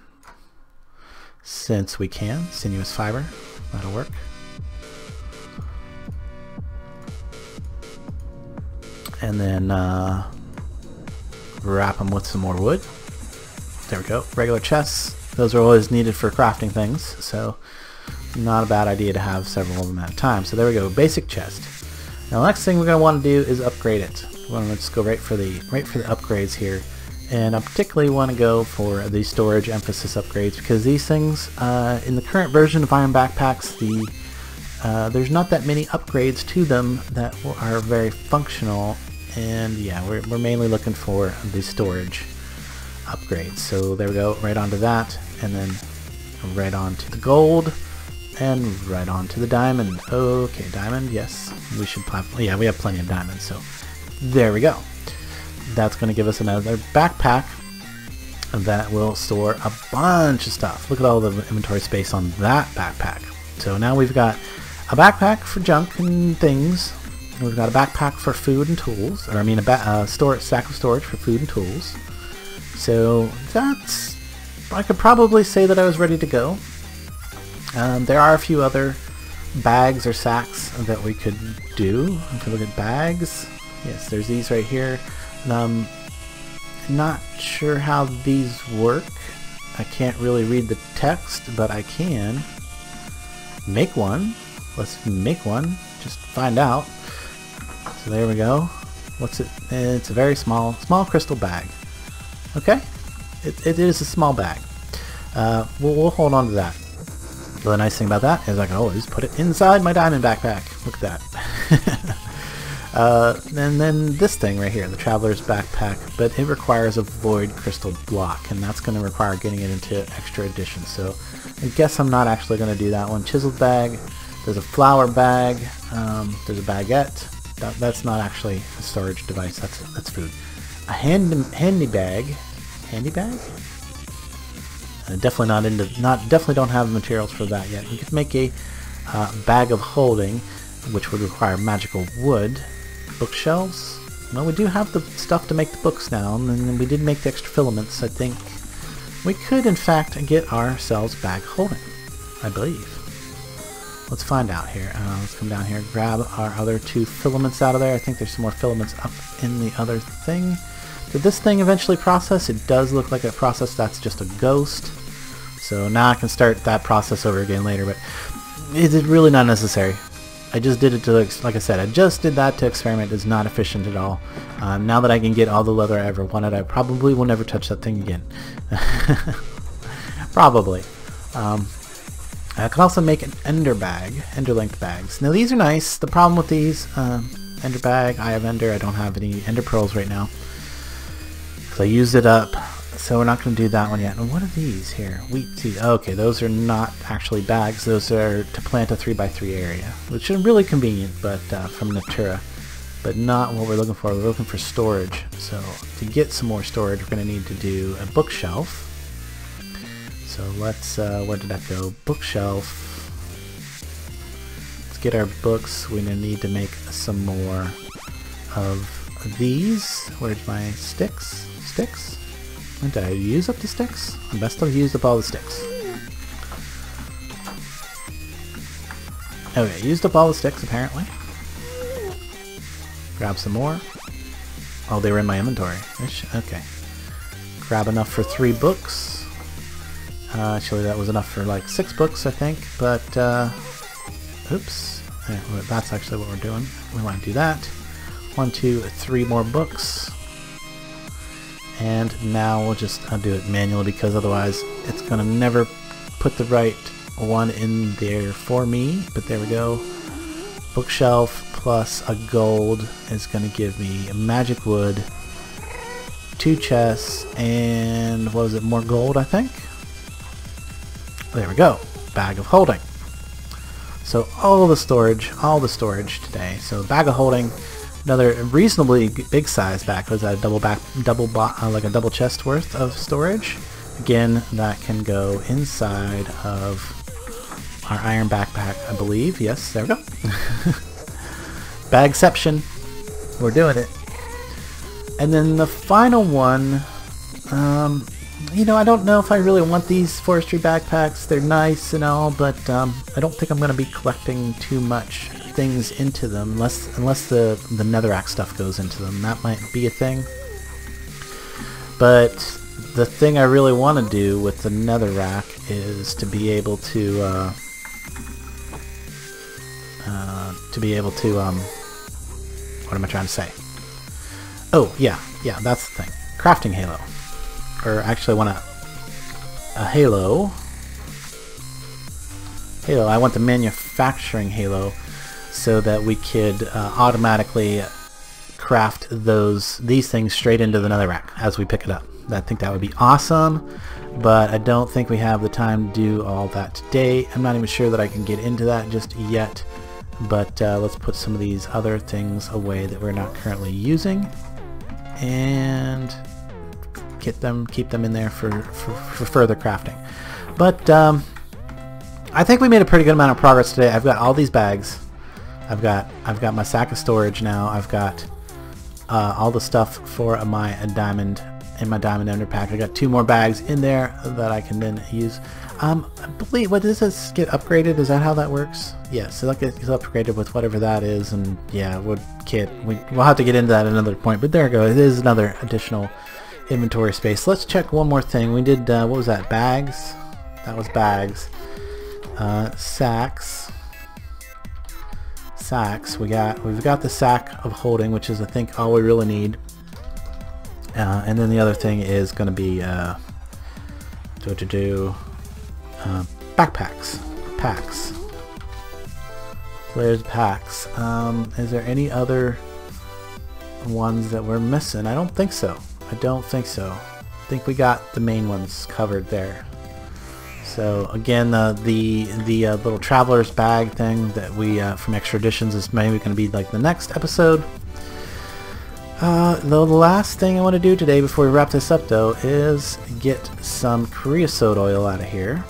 Since we can. Sinuous fiber. That'll work. And then wrap them with some more wood. There we go. Regular chests. Those are always needed for crafting things, so not a bad idea to have several of them at a time. So there we go. Basic chest. Now the next thing we're going to want to do is upgrade it. We want to just go right for the upgrades here, and I particularly want to go for the storage emphasis upgrades because these things in the current version of Iron Backpacks, there's not that many upgrades to them that are very functional. And yeah, we're mainly looking for the storage upgrades. So there we go, right onto that, and then right onto the gold, and right onto the diamond. Okay, diamond, yes. We should yeah, we have plenty of diamonds, so there we go. That's going to give us another backpack that will store a bunch of stuff. Look at all the inventory space on that backpack. So now we've got a backpack for junk and things. We've got a backpack for food and tools, or I mean a stack of storage for food and tools. So that's... I could probably say that I was ready to go. There are a few other bags or sacks that we could do. If you look at bags, yes, there's these right here. I'm not sure how these work. I can't really read the text, but I can make one. Let's make one. Just find out. So there we go. What's it? It's a very small crystal bag. Okay, it is a small bag. We'll hold on to that. The nice thing about that is I can always put it inside my diamond backpack. Look at that. And then this thing right here, the traveler's backpack, but it requires a void crystal block, and that's going to require getting it into extra edition. So I guess I'm not actually going to do that one. Chiseled bag. There's a flour bag. There's a baguette. That's not actually a storage device. That's food. A handy bag. Handy bag? Definitely don't have materials for that yet. You could make a bag of holding, which would require magical wood. Bookshelves. Well, we do have the stuff to make the books now, and we did make the extra filaments. I think we could, in fact, get ourselves bag holding, I believe. Let's find out here. Let's come down here, grab our other 2 filaments out of there. I think there's some more filaments up in the other thing. Did this thing eventually process? It does look like a process. That's just a ghost. So now I can start that process over again later, but it's really not necessary. I just did it to, like I said, I just did that to experiment. It's not efficient at all. Now that I can get all the leather I ever wanted, I probably will never touch that thing again. Probably. I can also make an ender bag, ender length bags. Now these are nice. The problem with these, ender bag, I have ender. I don't have any ender pearls right now, because I used it up. So we're not going to do that one yet. And what are these here? Wheat seeds. Okay, those are not actually bags. Those are to plant a 3x3 area, which is really convenient, but from Natura, but not what we're looking for. We're looking for storage. So to get some more storage, we're going to need to do a bookshelf. So let's, where did that go? Bookshelf. Let's get our books. We're going to need to make some more of these. Where's my sticks? Sticks? Did I use up the sticks? I must have used up all the sticks. Okay, used up all the sticks apparently. Grab some more. Oh, they were in my inventory. Okay. Grab enough for 3 books. Actually, that was enough for like 6 books, I think. But, oops. Yeah, well, that's actually what we're doing. We want to do that. 1, 2, 3 more books. And now we'll just do it manually, because otherwise it's going to never put the right one in there for me. But there we go. Bookshelf plus a gold is going to give me a magic wood, 2 chests, and what was it, more gold, I think? There we go. Bag of holding. So all the storage today. So bag of holding. Another reasonably big size bag. Was that a like a double chest worth of storage? Again, that can go inside of our iron backpack, I believe. Yes, there we go. Bagception. We're doing it. And then the final one, you know, I don't know if I really want these forestry backpacks. They're nice and all, but I don't think I'm going to be collecting too much things into them, unless the netherrack stuff goes into them. That might be a thing. But the thing I really want to do with the netherrack is to be able to what am I trying to say? Oh yeah, that's the thing. Crafting halo, or actually I want a halo. I want the manufacturing halo, so that we could automatically craft these things straight into the netherrack as we pick it up. I think that would be awesome, but I don't think we have the time to do all that today. I'm not even sure that I can get into that just yet, but let's put some of these other things away that we're not currently using, and keep them in there for further crafting. But I think we made a pretty good amount of progress today. I've got all these bags. I've got my sack of storage now. I've got all the stuff for my diamond in my diamond ender pack. I got 2 more bags in there that I can then use. I believe, what does this get upgraded? Is that how that works? Yeah, so that gets upgraded with whatever that is, and yeah, we'll have to get into that at another point. But there we go. It is another additional inventory space. Let's check one more thing. We did what was that? Bags. That was bags. Sacks. We've got the sack of holding, which is I think all we really need. And then the other thing is going to be backpacks. Packs. So there's packs. Is there any other ones that we're missing? I don't think so. I think we got the main ones covered there. So again, the little traveler's bag thing that we from Extra Editions is maybe going to be like the next episode. The last thing I want to do today before we wrap this up, though, is get some creosote oil out of here,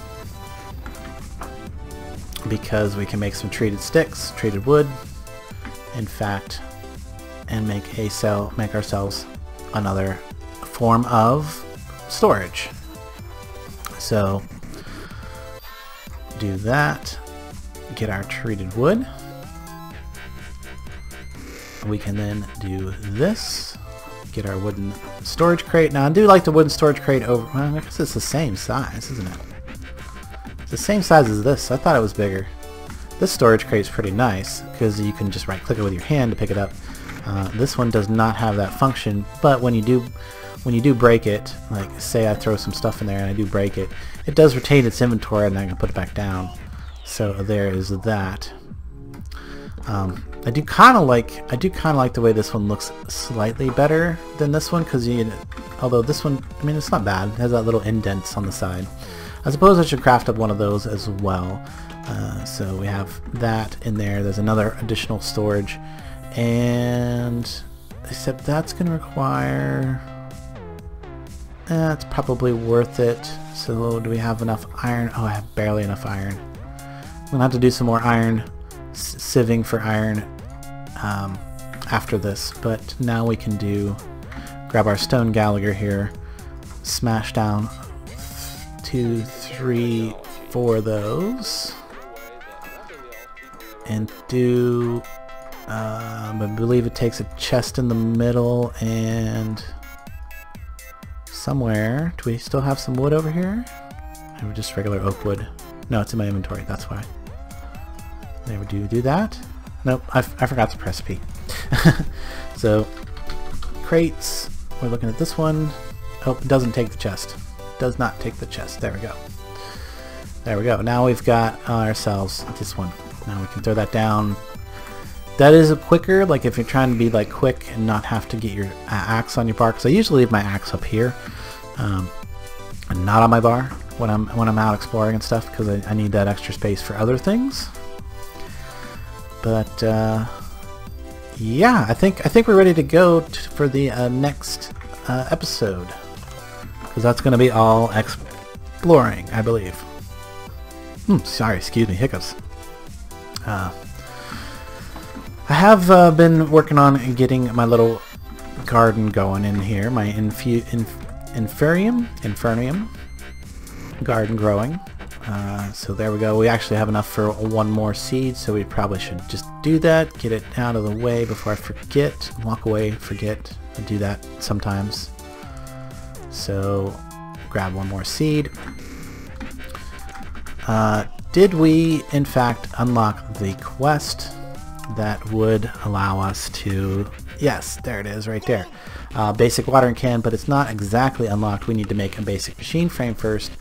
because we can make some treated sticks, treated wood. In fact, and make ourselves another form of storage. So do that, get our treated wood. We can then do this, get our wooden storage crate. Now I do like the wooden storage crate over, well, I guess it's the same size, isn't it? It's the same size as this. I thought it was bigger. This storage crate is pretty nice because you can just right click it with your hand to pick it up. This one does not have that function, but when you do break it, like say I throw some stuff in there and I do break it, it does retain its inventory and I can put it back down. So there is that. I do kind of like the way this one looks slightly better than this one, because although this one, I mean, it's not bad. It has that little indents on the side. I suppose I should craft up one of those as well. So we have that in there. There's another additional storage, and except that's going to require. It's probably worth it. So do we have enough iron? Oh, I have barely enough iron. I'm gonna have to do some more iron sieving for iron after this, but now we can grab our stone Gallagher here, smash down 2, 3, 4 of those, and do I believe it takes a chest in the middle and somewhere. Do we still have some wood over here? Or just regular oak wood? No, it's in my inventory, that's why. There we do that. Nope, I forgot the recipe. So, crates, we're looking at this one. Oh, it doesn't take the chest. Does not take the chest. There we go. There we go. Now we've got ourselves this one. Now we can throw that down. That is a quicker, like if you're trying to be like quick and not have to get your axe on your bar, because I usually leave my axe up here, and not on my bar when I'm out exploring and stuff, because I need that extra space for other things. But yeah, I think we're ready to go for the next episode, because that's going to be all exploring, I believe. Sorry, excuse me, hiccups. I have been working on getting my little garden going in here, my infernum garden growing. So there we go. We actually have enough for one more seed, so we probably should just do that, get it out of the way before I forget, walk away, forget. I do that sometimes. So grab one more seed. Did we in fact unlock the quest that would allow us to, yes, there it is right there, basic watering can, but it's not exactly unlocked. We need to make a basic machine frame first,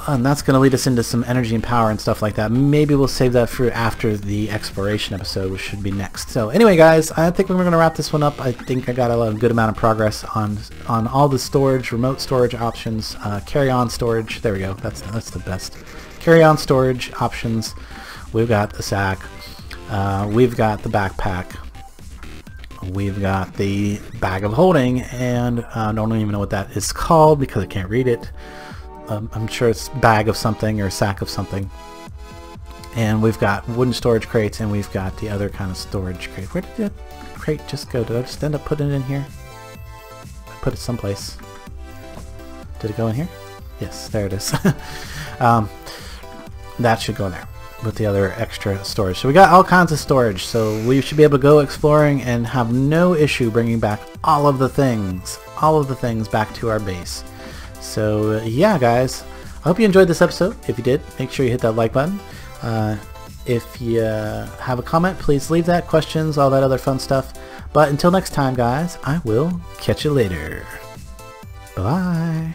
and that's going to lead us into some energy and power and stuff like that. Maybe we'll save that for after the exploration episode, which should be next. So anyway guys, I think we're going to wrap this one up. I think I got a good amount of progress on all the storage, remote storage options, carry-on storage, there we go, that's the best. Carry-on storage options. We've got the sack, we've got the backpack, we've got the bag of holding, and I don't even know what that is called because I can't read it. I'm sure it's bag of something or sack of something. And we've got wooden storage crates, and we've got the other kind of storage crate. Where did that crate just go? Did I just end up putting it in here? I put it someplace. Did it go in here? Yes, there it is. That should go there with the other extra storage. So we got all kinds of storage, so we should be able to go exploring and have no issue bringing back all of the things back to our base. So yeah guys, I hope you enjoyed this episode. If you did, make sure you hit that like button. If you have a comment, please leave that, questions, all that other fun stuff. But until next time guys, I will catch you later. Bye.